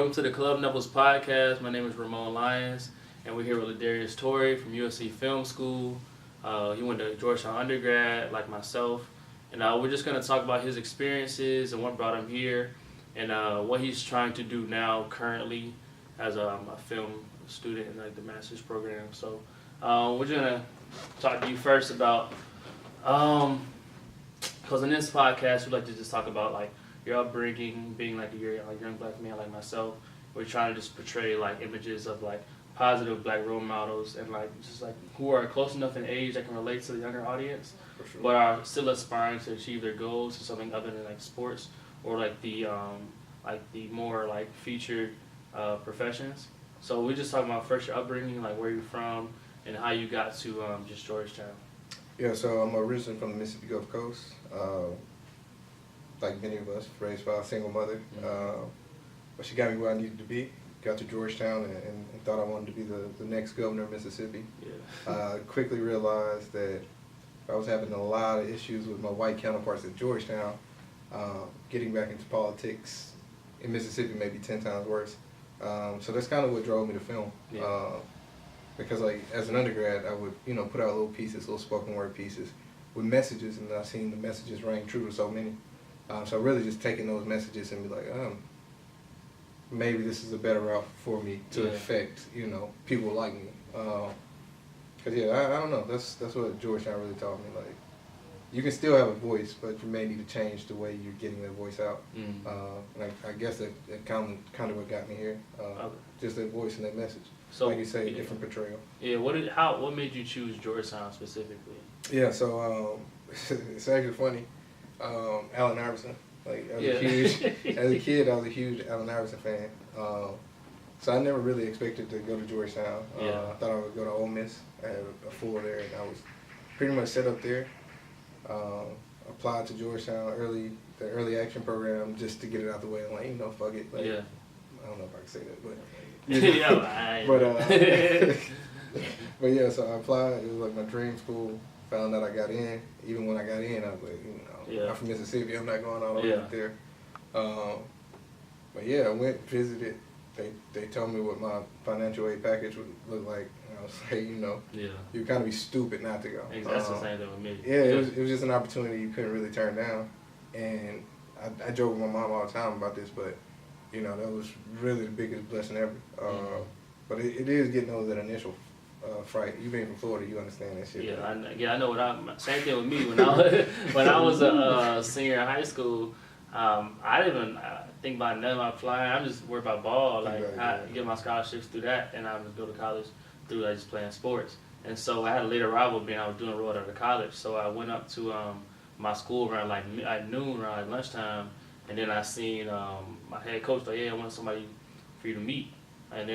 Welcome to the Club Nevils podcast. My name is Ramon Lyons, and we're here with Ladarius Torrey from USC Film School. He went to Georgetown undergrad, like myself, and we're just going to talk about his experiences and what brought him here, and what he's trying to do now currently as a film student in like the master's program. So we're going to talk to you first about, because in this podcast we like to just talk about like your upbringing, being like a young black man like myself. We're trying to just portray like images of like positive black role models and like just like who are close enough in age that can relate to the younger audience, sure, but are still aspiring to achieve their goals to something other than like sports or like the more like featured professions. So we just talking about first your upbringing, like where you're from and how you got to just Georgetown. Yeah, so I'm originally from the Mississippi Gulf Coast. Like many of us, raised by a single mother. But she got me where I needed to be. Got to Georgetown and thought I wanted to be the next governor of Mississippi. Yeah. Quickly realized that I was having a lot of issues with my white counterparts at Georgetown. Getting back into politics in Mississippi may be 10 times worse. So that's kind of what drove me to film. Yeah. Because like as an undergrad, I would put out little pieces, little spoken word pieces with messages, and I've seen the messages ring true to so many. So really just taking those messages and be like, maybe this is a better route for me to affect, people like me. Cause I don't know, that's what Georgetown really taught me. Like, you can still have a voice, but you may need to change the way you're getting that voice out. And I guess that kind of what got me here. Just that voice and that message. So like you say, different portrayal. Yeah. What made you choose Georgetown specifically? Yeah. So it's actually funny. Allen Iverson. Like as a kid, I was a huge Allen Iverson fan. So I never really expected to go to Georgetown. I thought I would go to Ole Miss. I had a floor there, and I was pretty much set up there. Applied to Georgetown the early action program, just to get it out the way. I'm like, fuck it. Like, I don't know if I can say that, but but yeah. So I applied. It was like my dream school. Found out I got in. Even when I got in, I was like, I'm from Mississippi. I'm not going all the way up there. But yeah, I went, visited. They told me what my financial aid package would look like. And I was like, you'd kind of be stupid not to go. Exactly. That's the same thing with me. Yeah, it was just an opportunity you couldn't really turn down. And I joke with my mom all the time about this, but that was really the biggest blessing ever. But it is getting over that initial fright. You being from Florida, you understand that shit. I know same thing with me. When I was a senior in high school, I didn't even think about nothing about flying. I'm just worried about ball. Like I get my scholarships through that, and I would go to college through just playing sports. And so I had a late arrival being I was doing road out of college. So I went up to my school around like noon, around like lunchtime, and then I seen my head coach like, I want somebody for you to meet, and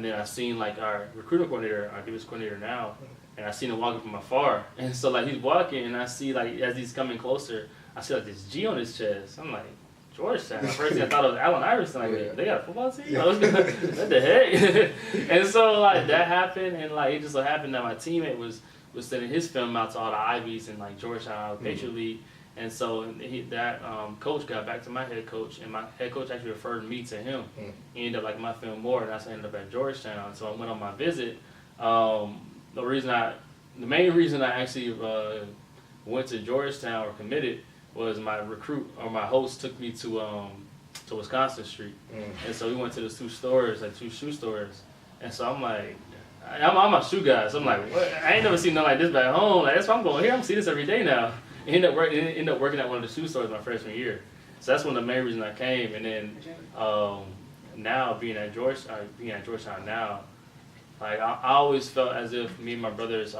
then I seen like our recruiting coordinator, our defense coordinator now, and I seen him walking from afar. And so like he's walking, and I see like as he's coming closer, I see like this G on his chest. I'm like, Georgetown. First thing I thought it was Allen Iverson. Like, they got a football team? What the heck? And so like that happened, and like it just so happened that my teammate was sending his film out to all the Ivies in like Georgetown Patriot League. And so that coach got back to my head coach, and my head coach actually referred me to him. He ended up liking my film more, and that's how I ended up at Georgetown. So I went on my visit. The main reason I actually went to Georgetown or committed was my host took me to Wisconsin Street. And so we went to the two shoe stores. And so I'm like, I'm a shoe guy, so I'm like, what? I ain't never seen nothing like this back home. Like, that's why I'm going here. I'm seeing this every day now. Ended up working at one of the shoe stores my freshman year. So that's one of the main reasons I came. And then now being at Georgetown now, like I always felt as if me and my brother's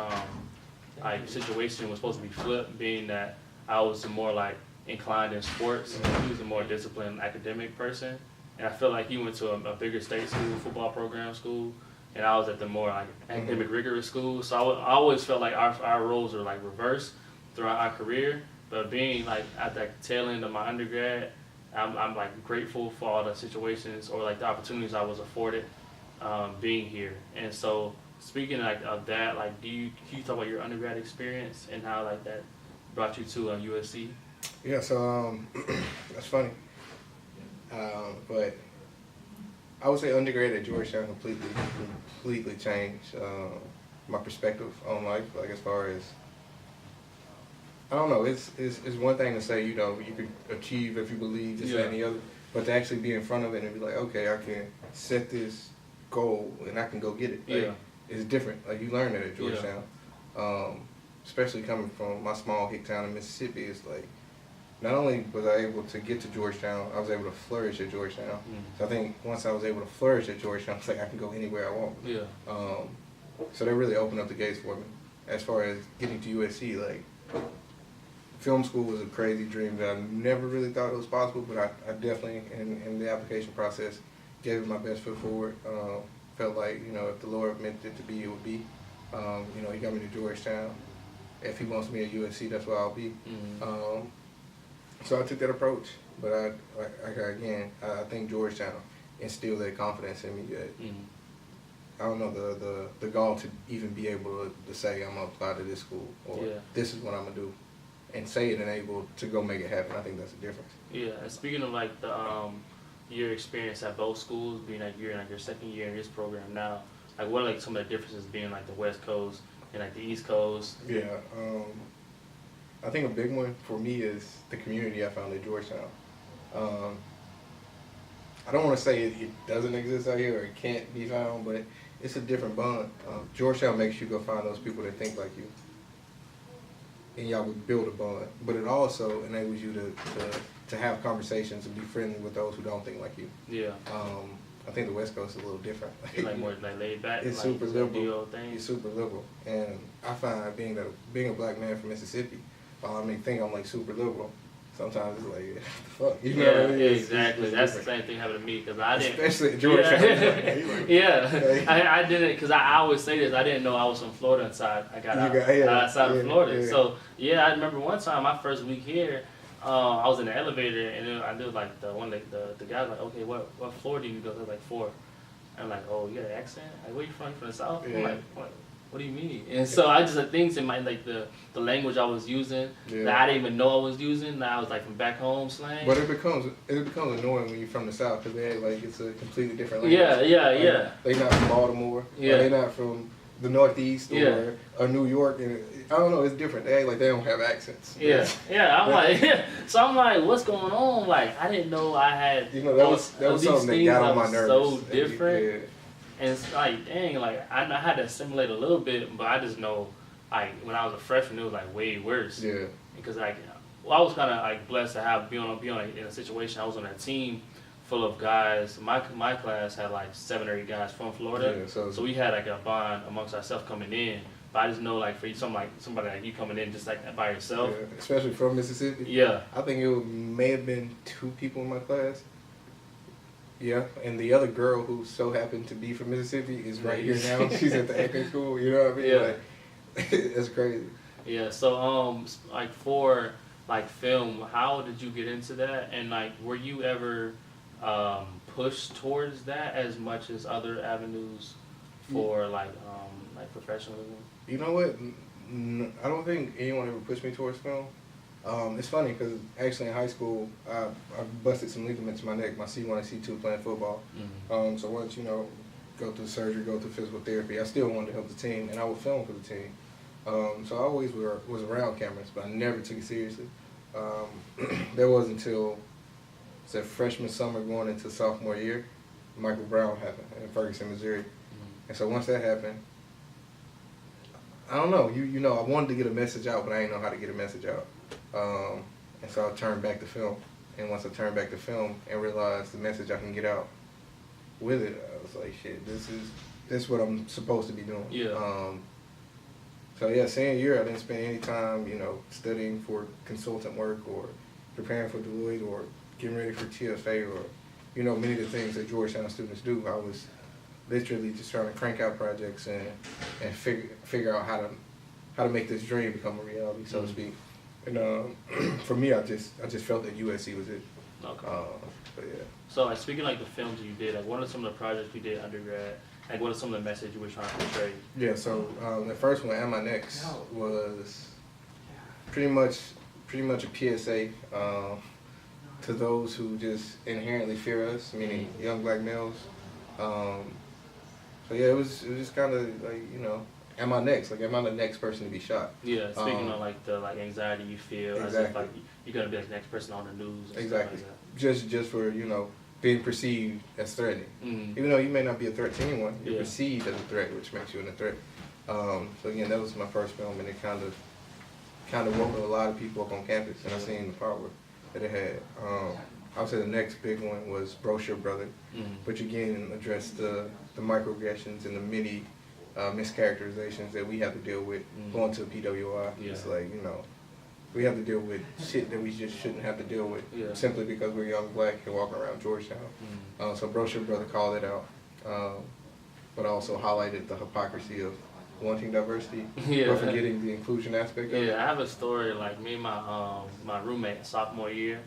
situation was supposed to be flipped, being that I was the more like inclined in sports. He was a more disciplined academic person. And I felt like he went to a bigger state school, football program school, and I was at the more like academic rigorous school. So I always felt like our roles were like reversed throughout our career. But being like at the tail end of my undergrad, I'm like grateful for all the situations or like the opportunities I was afforded being here. And so speaking like of that, like can you talk about your undergrad experience and how like that brought you to USC? Yeah, so that's funny. But I would say undergrad at Georgetown completely changed my perspective on life. Like as far as, I don't know, it's one thing to say, you know, you can achieve if you believe this, that, and the other, but to actually be in front of it and be like, okay, I can set this goal and I can go get it. Like, it's different. Like you learn that at Georgetown, especially coming from my small hick town in Mississippi. It's like, not only was I able to get to Georgetown, I was able to flourish at Georgetown. So I think once I was able to flourish at Georgetown, it's like I can go anywhere I want. So that really opened up the gates for me. As far as getting to USC, like, film school was a crazy dream that I never really thought it was possible, but I definitely, in the application process, gave it my best foot forward. Felt like, you know, if the Lord meant it to be, it would be. You know, he got me to Georgetown. If he wants me at USC, that's where I'll be. So I took that approach, but I think Georgetown instilled that confidence in me that, I don't know, the gall to even be able to say I'm gonna apply to this school, or this is what I'm gonna do, and say it and able to go make it happen. I think that's the difference. Yeah, and speaking of like the your experience at both schools, being like you're in like your second year in this program now, like what are like some of the differences being like the West Coast and like the East Coast? Yeah, I think a big one for me is the community I found at Georgetown. I don't want to say it doesn't exist out here or it can't be found, but it's a different bond. Georgetown makes you go find those people that think like you, and y'all would build a bond. But it also enables you to have conversations and be friendly with those who don't think like you. Yeah. I think the West Coast is a little different. Like more like laid back. It's like super liberal. It's super liberal, and I find being a black man from Mississippi, I may think I'm like super liberal. Sometimes it's like, fuck, you know what I mean? Exactly. That's the same thing happened to me because I didn't. Especially at Georgetown. I didn't because I always say this. I didn't know I was from Florida inside. I got outside of Florida. Yeah. So I remember one time my first week here. I was in the elevator and then I did like the guy was like, okay, what floor do you go to? Like 4. I'm like, oh, you got an accent? Like, where you from? You from the South? I'm like, what do you mean? And so I just had things in my, like the language I was using that I didn't even know I was using. That I was like from back home slang. But it becomes annoying when you're from the South because they like it's a completely different language. Yeah. They're not from Baltimore. Yeah. They're not from the Northeast or New York. And I don't know, it's different. They act like they don't have accents. I'm like, so I'm like, what's going on? Like, I didn't know I had. You know, that was something that got on my nerves. So different. And it's like, dang, like, I had to assimilate a little bit, but I just know, like, when I was a freshman, it was, like, way worse. Yeah. Because, like, I was kind of, like, blessed to be in a situation. I was on a team full of guys. My class had, like, 7 or 8 guys from Florida. Yeah, so we had, like, a bond amongst ourselves coming in. But I just know, like, for somebody like you coming in just, like, by yourself. Yeah, especially from Mississippi. Yeah. I think it may have been 2 people in my class. Yeah, and the other girl who so happened to be from Mississippi is right here now. She's at the acting school, you know what I mean? Yeah. Like, it's crazy. Yeah, so, like, for, like, film, how did you get into that? And, like, were you ever pushed towards that as much as other avenues for, like professionalism? You know what? I don't think anyone ever pushed me towards film. It's funny because actually in high school, I busted some ligaments in my neck, my C1 and C2 playing football. So once, you know, go through surgery, go through physical therapy, I still wanted to help the team, and I would film for the team. So I always was around cameras, but I never took it seriously. That wasn't until freshman summer going into sophomore year, Michael Brown happened in Ferguson, Missouri. And so once that happened, I don't know, you know, I wanted to get a message out, but I didn't know how to get a message out. And so I turned back to film. And once I turned back to film and realized the message I can get out with it, I was like, shit, this is what I'm supposed to be doing. Yeah. So senior year, I didn't spend any time, you know, studying for consultant work or preparing for Deloitte or getting ready for TFA or, you know, many of the things that Georgetown students do. I was literally just trying to crank out projects and figure out how to make this dream become a reality, so to speak. And for me, I just felt that USC was it. Okay. But yeah. So, like, speaking like the films you did, like, what are some of the projects you did undergrad? Like, what are some of the messages you were trying to portray? Yeah. So the first one, "And My Next," was pretty much a PSA to those who just inherently fear us, meaning young black males. So yeah, it was just kind of like, you know, am I next? Like, am I the next person to be shot? Yeah, speaking of like the anxiety you feel, exactly. as if like you're gonna be like the next person on the news. And exactly. Stuff like that. Just for, you know, being perceived as threatening. Mm-hmm. Even though you may not be a threat to anyone, you're Yeah. perceived as a threat, which makes you a threat. So again, that was my first film, and it kind of woke a lot of people up on campus, and I seen the power that it had. I would say the next big one was Brochure Brother, which again addressed the microaggressions and the many mischaracterizations that we have to deal with going to the PWI. Yeah. It's like, you know, we have to deal with shit that we just shouldn't have to deal with simply because we're young black and walking around Georgetown. So Brochure Brother called it out, but also highlighted the hypocrisy of wanting diversity, but forgetting the inclusion aspect of it. Yeah, I have a story, like me and my roommate, sophomore year,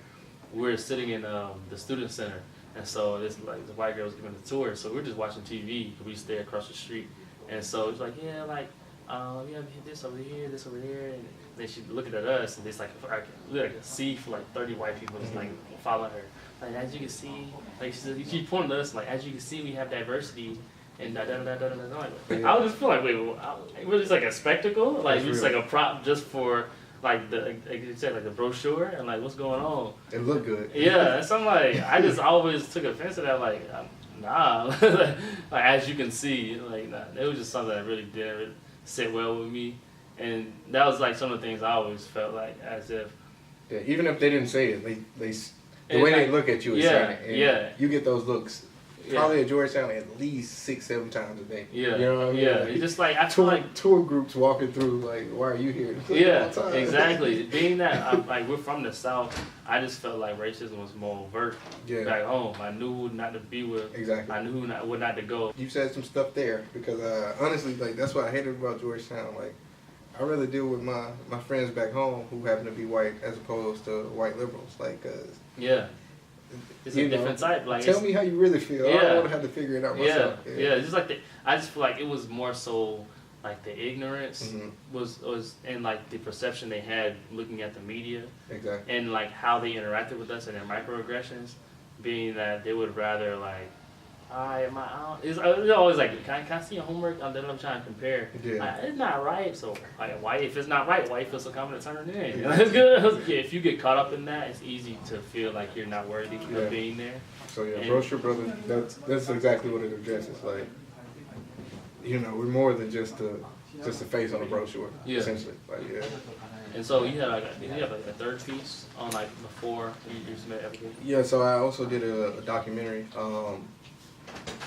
we were sitting in the student center, and so this like the white girl was giving a tour, so we were just watching TV, we stay across the street, and so it's like, yeah, like, yeah, this over here, and then she looking at us, and it's like a sea for like 30 white people just like following her. Like, as you can see, like she pointed at us, like, as you can see, we have diversity. And I would just feel like, wait, it was just like a spectacle, like just like a prop just for like like you said, like the brochure, and like what's going on. It looked good. Yeah, and so I'm like, I just always took offense to that, like, nah, like as you can see, like nah, it was just something that really didn't sit well with me, and that was like some of the things I always felt like as if. Yeah, even if they didn't say it, the way they look at you is saying it. And you get those looks. Probably at Georgetown at least 6-7 times a day. Yeah. You know what I mean? Yeah. It's just like I feel like tour groups walking through, like, why are you here? Yeah, exactly. Being that like we're from the South, I just felt like racism was more overt. Yeah. Back home, I knew who not to be with. Exactly. I knew who not to go. You said some stuff there because honestly, like, that's what I hated about Georgetown. Like, I rather deal with my friends back home who happen to be white as opposed to white liberals. Like, yeah. It's a different type. Like, tell me how you really feel. I don't want to have to figure it out myself. Yeah. It's just like I just feel like it was more so like the ignorance was and like the perception they had looking at the media. Exactly. And like how they interacted with us and their microaggressions, being that they would rather like, it's always like, can I see your homework? Then I'm trying to compare. Yeah. It's not right, so like, why if it's not right, why you feel so confident turning it in? You know, it's good. Yeah, if you get caught up in that, it's easy to feel like you're not worthy of being there. So yeah, Brochure Brother, that's exactly what it addresses. Like, you know, we're more than just a face on a brochure, essentially. Like, And so you had like a third piece on like before you submit everything. Yeah, so I also did a documentary.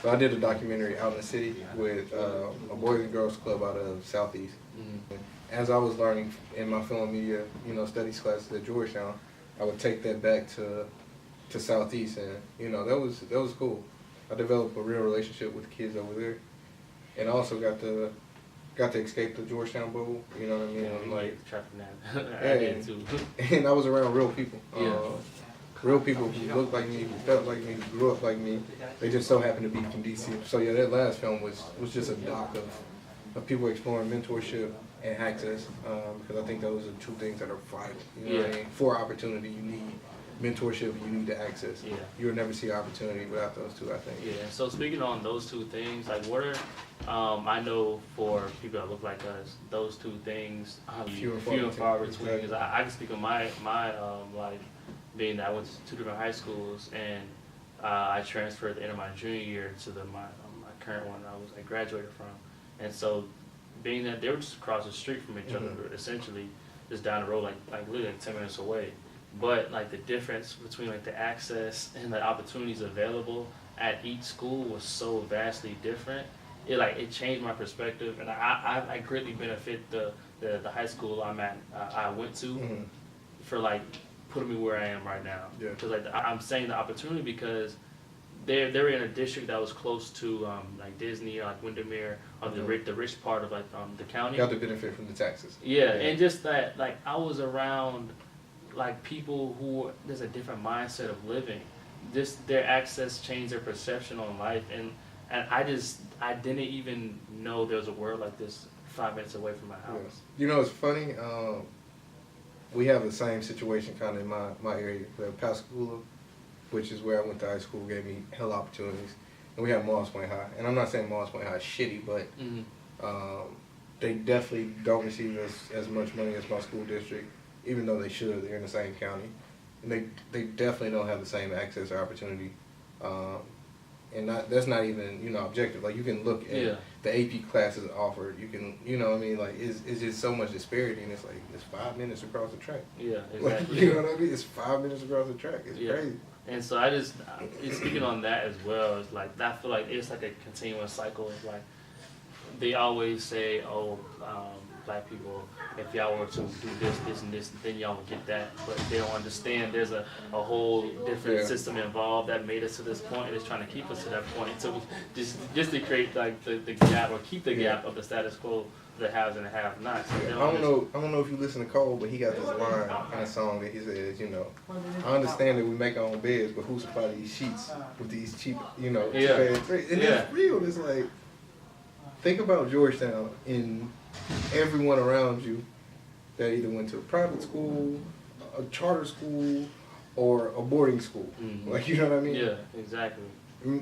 So I did a documentary out in the city with a Boys and Girls Club out of Southeast. As I was learning in my film media, you know, studies classes at Georgetown, I would take that back to Southeast, and you know, that was cool. I developed a real relationship with the kids over there, and I also got to escape the Georgetown bubble. You know what I mean? Yeah, like trapping that. I did too. And I was around real people. Real people who looked like me, who felt like me, who grew up like me. They just so happened to be from DC. So yeah, that last film was just a doc of people exploring mentorship and access, because I think those are two things that are vital. You know what I mean? For opportunity, you need mentorship, you need the access. Yeah. You'll never see opportunity without those two, I think. Yeah. So speaking on those two things, like what are, I know for people that look like us, those two things, few and far between. Because I can speak on my life, being that I went to two different high schools, and I transferred at the end of my junior year to my current one I graduated from, and so being that they were just across the street from each other, essentially just down the road, like literally like 10 minutes away, but like the difference between like the access and the opportunities available at each school was so vastly different. It changed my perspective, and I greatly benefit the high school I went to for like putting me where I am right now. Because like I'm saying the opportunity because they're in a district that was close to like Disney or like Windermere or the rich part of like the county. You have to benefit from the taxes. Yeah, and just that like I was around like people who there's a different mindset of living. Their access changed their perception on life, and I didn't even know there was a word like this 5 minutes away from my house. You know, it's funny. We have the same situation kind of in my area. We have Pascagoula, which is where I went to high school, gave me hell opportunities. and we have Moss Point High. And I'm not saying Moss Point High is shitty, but they definitely don't receive as much money as my school district, even though they should. They're in the same county. And they definitely don't have the same access or opportunity. And that's not even, you know, objective. Like, you can look at the AP classes offered. You can, you know what I mean? Like, it's just so much disparity, and it's like, it's 5 minutes across the track. Yeah, exactly. Like, you know what I mean? It's 5 minutes across the track. It's crazy. And so I just, speaking on that as well, it's like, I feel like it's like a continuous cycle. It's like, they always say, oh, black people, if y'all were to do this, this, and this, then y'all would get that. But they don't understand there's a whole different system involved that made us to this point, and it's trying to keep us to that point. So just to create like the gap, or keep the gap of the status quo, the haves and the have-nots. So I don't know if you listen to Cole, but he got this line in a song that he says, you know, I understand that we make our own beds, but who supply these sheets with these cheap, you know, beds? And it's real. It's like, think about Georgetown and everyone around you that either went to a private school, a charter school, or a boarding school. Like, you know what I mean? Yeah, exactly.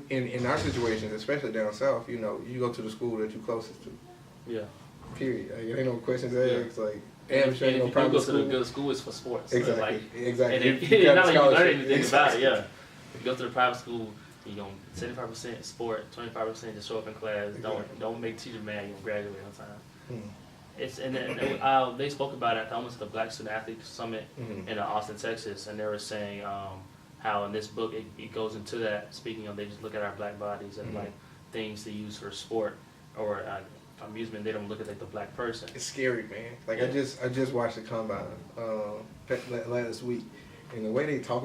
In our situations, especially down south, you know, you go to the school that you're closest to. Yeah. Period. Like, there ain't no questions asked. Like, and if you go to the good school, it's for sports. Exactly. So like, exactly. And if not like you learn anything about it. Yeah. If you go to the private school, you gonna 75% sport, 25% just show up in class. Don't make teacher mad. You gonna graduate on time. It's and then, they spoke about it at almost the Black Student Athlete Summit in Austin, Texas, and they were saying how in this book it goes into that. Speaking of, they just look at our black bodies and like things to use for sport or amusement. They don't look at like the black person. It's scary, man. Like I just watched the combine last week, and the way they talk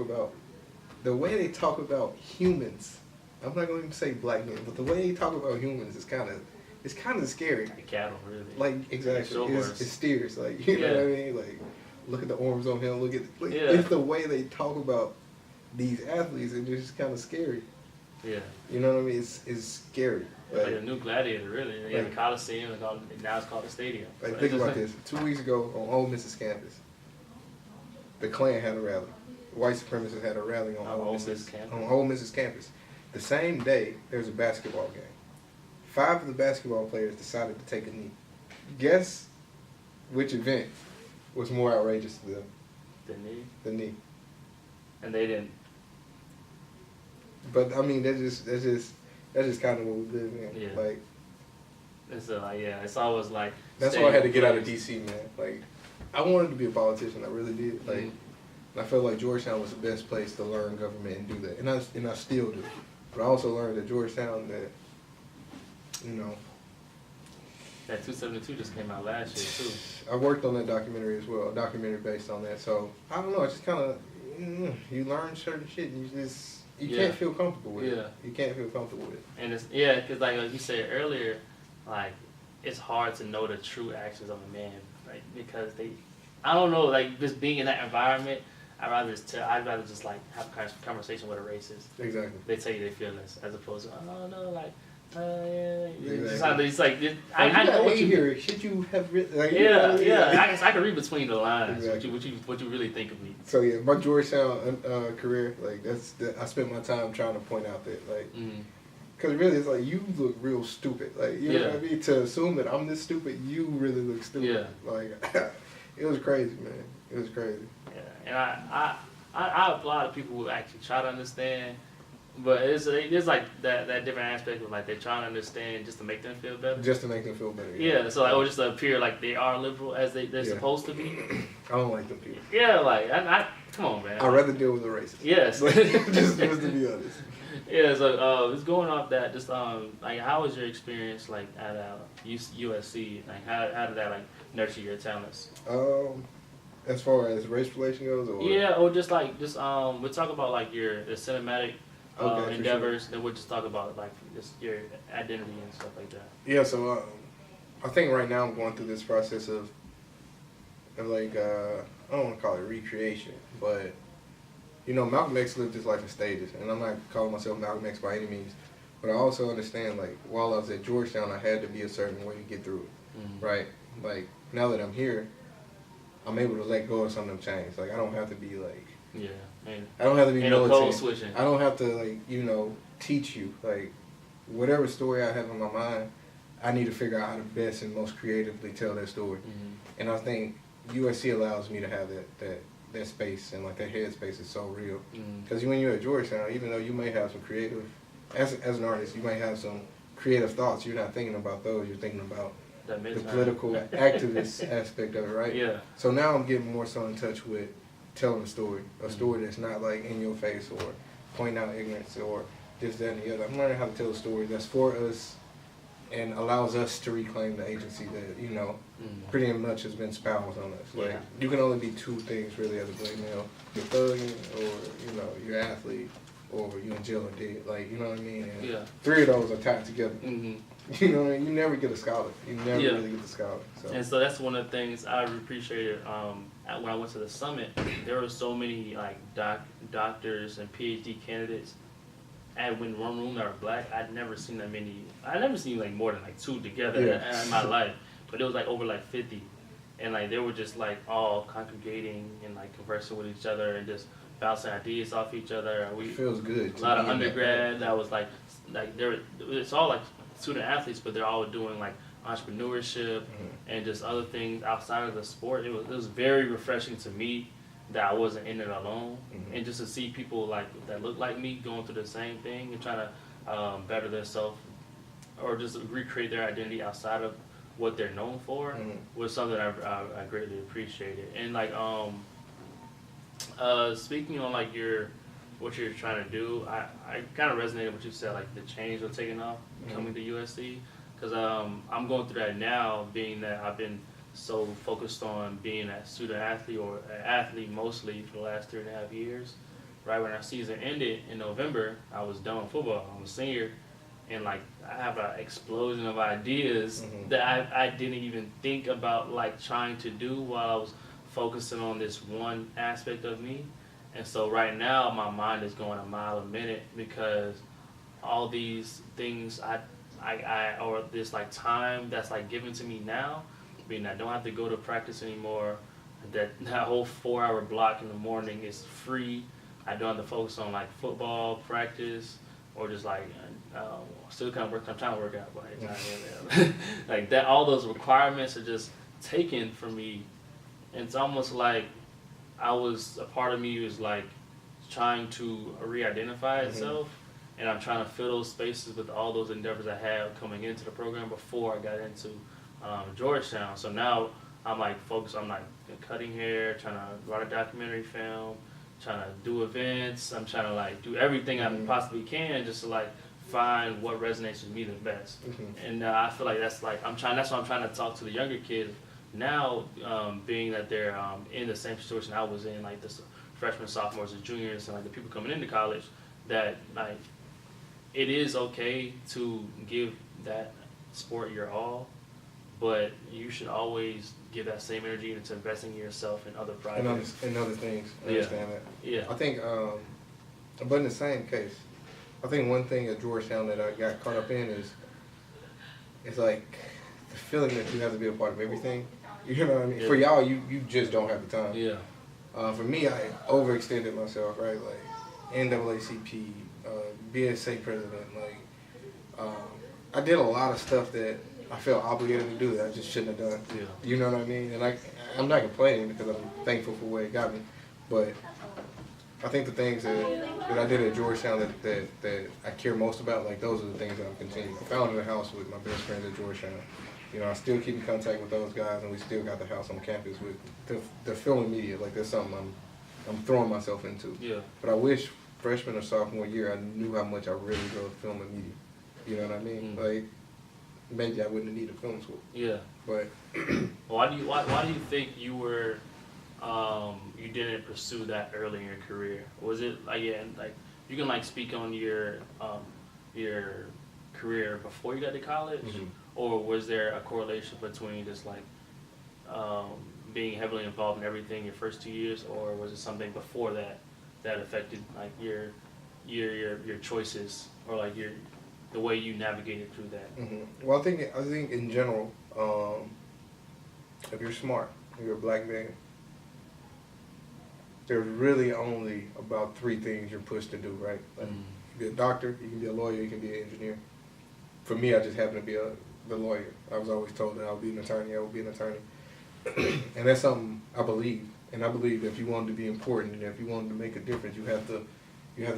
about humans. I'm not going to say black men, but the way they talk about humans is kind of scary. Like cattle, really. Like, exactly. It's steers. Like, you know what I mean? Like, look at the arms on him. Look at it's the way they talk about these athletes, and it's just kind of scary. Yeah. You know what I mean? It's scary. Like a new gladiator, really. They have a Coliseum, now it's called a stadium. Like, think about this. 2 weeks ago on Ole Miss's campus, the Klan had a rally. White supremacists had a rally on Ole Miss's campus. The same day, there was a basketball game. 5 of the basketball players decided to take a knee. Guess which event was more outrageous to them? The knee? The knee. And they didn't. But I mean, that's just kind of what we live in. Yeah. Like, it's always like. That's why I had to get out of DC, man. Like, I wanted to be a politician. I really did. Like, and I felt like Georgetown was the best place to learn government and do that, and I still do. But I also learned at Georgetown that, you know. That 272 just came out last year too. I worked on that documentary as well, a documentary based on that. So I don't know. It's just kind of you learn certain shit, and you can't feel comfortable with it. You can't feel comfortable with it. And it's because like you said earlier, like it's hard to know the true actions of a man, like because I don't know, like just being in that environment. I'd rather just like have a conversation with a racist. Exactly. They tell you they feel this, as opposed to no, like Exactly. It's like I know what you hear. Should you have written? Like, I can read between the lines. Exactly. What you really think of me. So yeah, my Georgetown career, like I spent my time trying to point out that like. Because really, it's like, you look real stupid. Like, you know what I mean? To assume that I'm this stupid, you really look stupid. Yeah. Like, it was crazy, man. It was crazy. Yeah, and I applaud the people who actually try to understand, but it's like that different aspect of like they're trying to understand just to make them feel better. Just to make them feel better. Yeah, so like, or just to appear like they are liberal as they're supposed to be. I don't like them people. Yeah, like I come on, man. I'd rather deal with a racist. Yes. just to be honest. Yeah, so it's going off that. Just like, how was your experience like at USC? Like, how did that like nurture your talents? As far as race relation goes, or or just we'll talk about like the cinematic endeavors. Sure. Then we'll just talk about like just your identity and stuff like that. Yeah, so I think right now I'm going through this process of like I don't want to call it recreation, but. You know, Malcolm X lived his life in stages, and I'm not calling myself Malcolm X by any means, but I also understand, like, while I was at Georgetown, I had to be a certain way to get through it, right? Like, now that I'm here, I'm able to let go of some of them chains. Like, I don't have to be, like, I don't have to be militant. No switching. I don't have to, like, teach you. Like, whatever story I have in my mind, I need to figure out how to best and most creatively tell that story. And I think USC allows me to have that space, and like that headspace is so real. Because when you're at Georgetown, even though you may have some creative, as an artist, you may have some creative thoughts, you're not thinking about those, you're thinking about the political activist aspect of it, right? Yeah. So now I'm getting more so in touch with telling a story that's not like in your face or pointing out ignorance or this, that, and the other. I'm learning how to tell a story that's for us and allows us to reclaim the agency that, you know, pretty much has been spoused on us. Like, you can only be two things really as a black male. You're thugging, or, you know, you're an athlete, or you're in jail or dead. Like, you know what I mean? And three of those are tied together. You know what I mean? You never get a scholar. You never really get the scholar. So. And so that's one of the things I appreciated when I went to the summit. There were so many like doctors and PhD candidates. And when one room that were black, I'd never seen that many. I'd never seen like more than like two together in my life. But it was like over like 50, and like they were just like all congregating and like conversing with each other and just bouncing ideas off each other. And it feels good. A lot of undergrad that was like it's all like student athletes, but they're all doing like entrepreneurship and just other things outside of the sport. It was very refreshing to me that I wasn't in it alone, and just to see people like that look like me going through the same thing and trying to better themselves or just recreate their identity outside of what they're known for was something I greatly appreciated. And like speaking on like what you're trying to do, I kind of resonated with what you said, like the change of taking off coming to USC, because I'm going through that now, being that I've been so focused on being a student athlete or an athlete mostly for the last 3.5 years. Right when our season ended in November, I was done with football. I'm a senior, and like I have an explosion of ideas that I didn't even think about like trying to do while I was focusing on this one aspect of me. And so right now my mind is going a mile a minute because all these things or this like time that's like given to me now, being I don't have to go to practice anymore, that whole 4-hour block in the morning is free. I don't have to focus on like football practice or just like still kind of work. I'm trying to work out, but it's not in there. Like that, all those requirements are just taken from me. And it's almost like a part of me was like trying to re-identify itself, and I'm trying to fill those spaces with all those endeavors I had coming into the program before I got into Georgetown. So now I'm like focused on like cutting hair, trying to write a documentary film, trying to do events. I'm trying to like do everything I possibly can just to like find what resonates with me the best. And I feel like that's what I'm trying to talk to the younger kids now, being that they're in the same situation I was in, like the freshmen, sophomores, and juniors, and like the people coming into college, that like it is okay to give that sport your all, but you should always give that same energy into investing in yourself and other projects. And other things. I understand that. Yeah. I think, but in the same case, I think one thing at Georgetown that I got caught up in is it's like the feeling that you have to be a part of everything. You know what I mean? For y'all, you just don't have the time. Yeah. For me, I overextended myself, right? Like NAACP, BSA president, like I did a lot of stuff that I felt obligated to do that I just shouldn't have done. Yeah. You know what I mean? And I'm not complaining because I'm thankful for where it got me. But I think the things that I did at Georgetown that I care most about, like those are the things that I'm continuing. I founded a house with my best friends at Georgetown. You know, I still keep in contact with those guys, and we still got the house on campus with the film and media. Like that's something I'm throwing myself into. Yeah. But I wish freshman or sophomore year I knew how much I really loved film and media. You know what I mean? Like maybe I wouldn't have needed film school. Yeah. But why do you think you were you didn't pursue that early in your career? Was it like like you can like speak on your career before you got to college, or was there a correlation between just like being heavily involved in everything your first 2 years, or was it something before that affected like your choices or like the way you navigated through that? Well, I think in general, if you're smart, if you're a black man, there's really only about 3 things you're pushed to do, right? Like, you can be a doctor, you can be a lawyer, you can be an engineer. for me, I just happened to be the lawyer. I was always told that I would be an attorney. I would be an attorney, and that's something I believe. And I believe if you wanted to be important and if you wanted to make a difference, you have to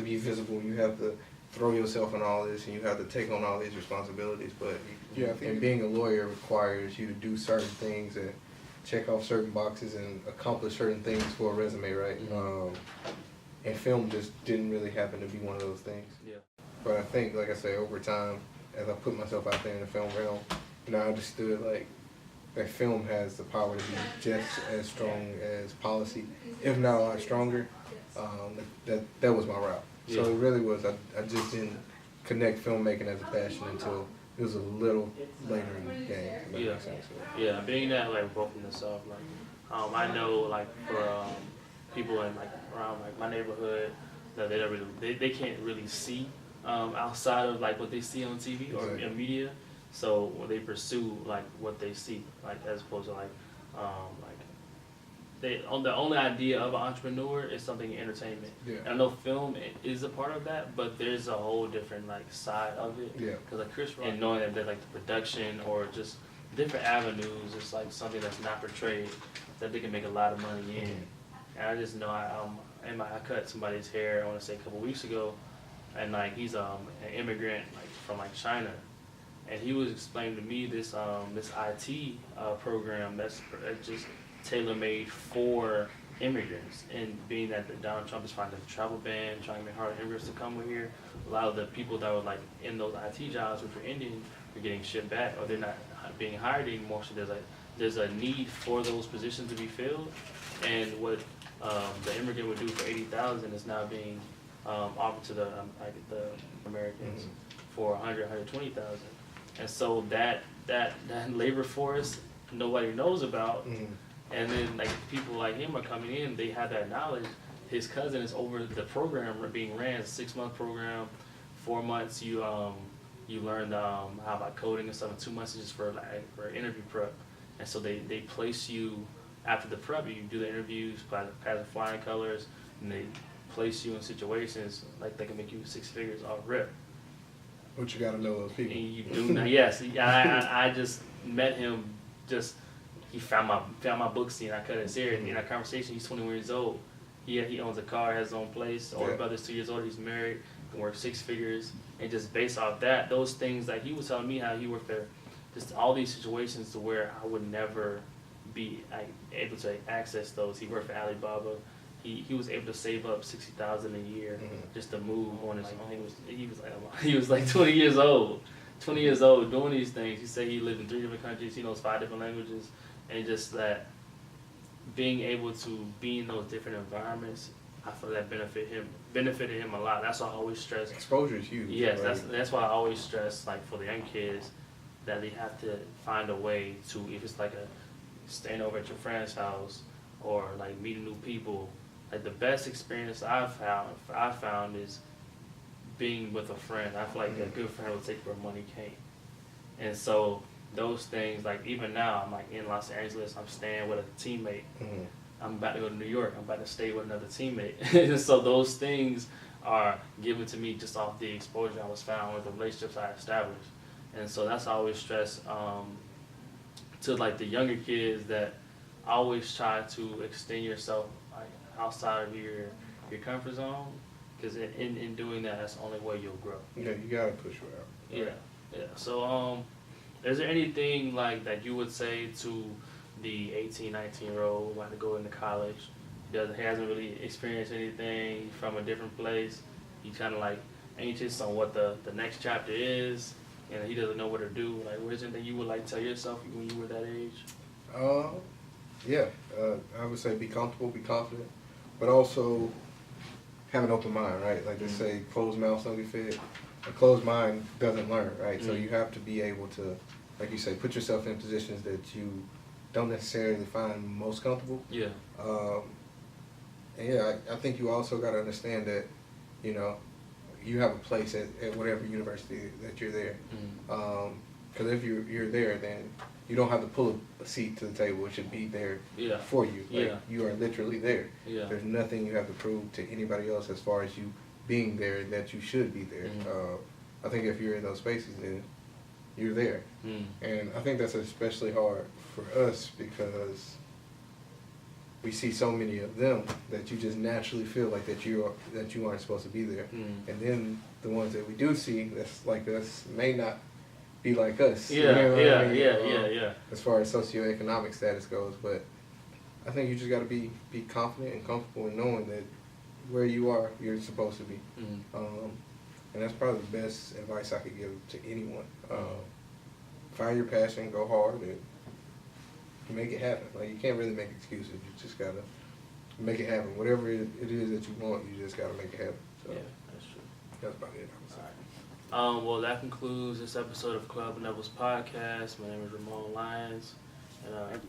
be visible. You have to throw yourself in all this, and you have to take on all these responsibilities. But and being a lawyer requires you to do certain things and check off certain boxes and accomplish certain things for a resume, right? And film just didn't really happen to be one of those things. Yeah. But I think, like I say, over time, as I put myself out there in the film realm, I understood like that film has the power to be just as strong as policy, if not a lot stronger. That was my route. So it really was. I just didn't connect filmmaking as a passion until it was a little later in the game. Yeah. Yeah. Being that like both in the South, like I know like for people in like around like my neighborhood that they don't really they can't really see outside of like what they see on TV or in media. So when they pursue like what they see, like as opposed to like the only idea of an entrepreneur is something in entertainment. Yeah. And I know film is a part of that, but there's a whole different like side of it. Yeah. Because like Chris Rock, and knowing that like the production or just different avenues, it's like something that's not portrayed that they can make a lot of money in. And I just know I cut somebo's hair I want to say a couple weeks ago, and like he's an immigrant like from like China. And he was explaining to me this IT program that's just tailor-made for immigrants. And being that Donald Trump is finding a travel ban, trying to make harder immigrants to come over here, a lot of the people that were like in those IT jobs, which were Indian, are getting shipped back, or they're not being hired anymore. So there's a need for those positions to be filled. And what the immigrant would do for $80,000 is now being offered to the Americans for $120,000. And so that labor force nobody knows about, and then like people like him are coming in. They have that knowledge. His cousin is over the program being ran, 6-month program, 4 months you learn how about coding and stuff, and 2 months is just for interview prep. And so they place you after the prep. You do the interviews, pass the flying colors, and they place you in situations like they can make you 6 figures off rip. What you gotta know those people. And you do not. Yes, I just met him. He found my book scene. I cut his hair in our conversation. He's 21 years old. He owns a car, has his own place. Older brother's 2 years old. He's married. Can work 6 figures. And just based off that, those things like he was telling me how he worked there, just all these situations to where I would never be able to access those. He worked for Alibaba. He was able to save up $60,000 a year just to move on his own. He was like 20 years old. 20 years old doing these things. He said he lived in 3 different countries. He knows 5 different languages, and just that being able to be in those different environments, I feel that benefited him a lot. That's why I always stress. Exposure is huge. Yes, right? that's why I always stress like for the young kids that they have to find a way to, if it's like staying over at your friend's house or like meeting new people. Like the best experience I've found is being with a friend. I feel like a good friend will take where money can't. And so those things, like even now, I'm like in Los Angeles, I'm staying with a teammate. I'm about to go to New York, I'm about to stay with another teammate. So those things are given to me just off the exposure I was found with the relationships I established. And so that's I always stress to like the younger kids that always try to extend yourself outside of your comfort zone, because in doing that, that's the only way you'll grow. Yeah, you gotta push it out. Right? Yeah. So is there anything like that you would say to the 18, 19-year-old who want to go into college? He hasn't really experienced anything from a different place. He's kind of like anxious on what the next chapter is, and he doesn't know what to do. Like, what is anything you would like tell yourself when you were that age? I would say be comfortable, be confident, but also have an open mind, right? Like they say, closed mouths don't get fed. A closed mind doesn't learn, right? So you have to be able to, like you say, put yourself in positions that you don't necessarily find most comfortable. Yeah. I think you also got to understand that, you have a place at whatever university that you're there. Because if you're there, then you don't have to pull a seat to the table. It should be there for you. Like, you are literally there. Yeah. There's nothing you have to prove to anybody else as far as you being there that you should be there. I think if you're in those spaces, then you're there. And I think that's especially hard for us because we see so many of them that you just naturally feel like that you aren't supposed to be there. And then the ones that we do see that's like us may not be like us. Yeah. As far as socioeconomic status goes, but I think you just got to be confident and comfortable in knowing that where you are, you're supposed to be. And that's probably the best advice I could give to anyone. Find your passion, go hard, and make it happen. Like, you can't really make excuses. You just got to make it happen. Whatever it is that you want, you just got to make it happen. So, yeah, that's true. That's about it. All right. Well, that concludes this episode of Club Nevils Podcast. My name is Ramon Lyons. And